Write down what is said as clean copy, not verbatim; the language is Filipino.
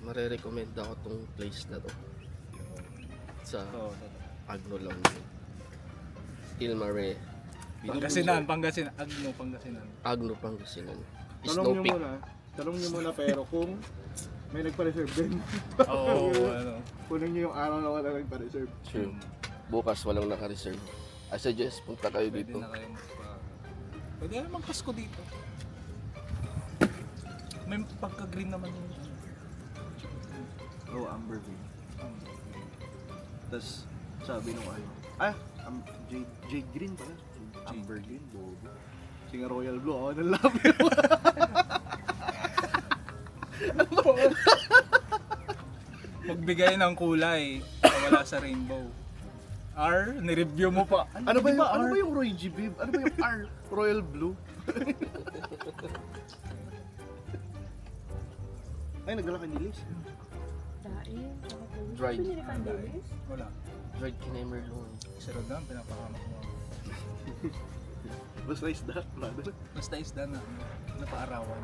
Marerecommend ako tong place na to. Sa Agno lang. Ilmare. Pangasinan. Agno, Pangasinan. Tanong nyo Snow Peak. muna pero kung may nagpa-reserve din. Oo, ano. Kunin nyo yung araw na wala nagpa-reserve. Sure. Bukas walang naka-reserve. I suggest punta kayo Pwede dito. na kayo Pwede na magpasko dito. May pagka-green naman yung Oo, Amber Green. Tapos sabi nung Jade Green pala. Amber Green, bobo. Singa Royal Blue, ako nang labi. magbigay ng kulay na wala sa rainbow. R, nireview mo pa. Ano ba yung Roy G, babe? Ano ba yung R? Royal Blue? Ay, nagdala ka nilis. Daing, Dried. Pinili ka Dennis? Wala. Dried Kinemerlone. Si Rodan, pinapahamak mo. Basta isda, brother. Basta isda na, napaarawan.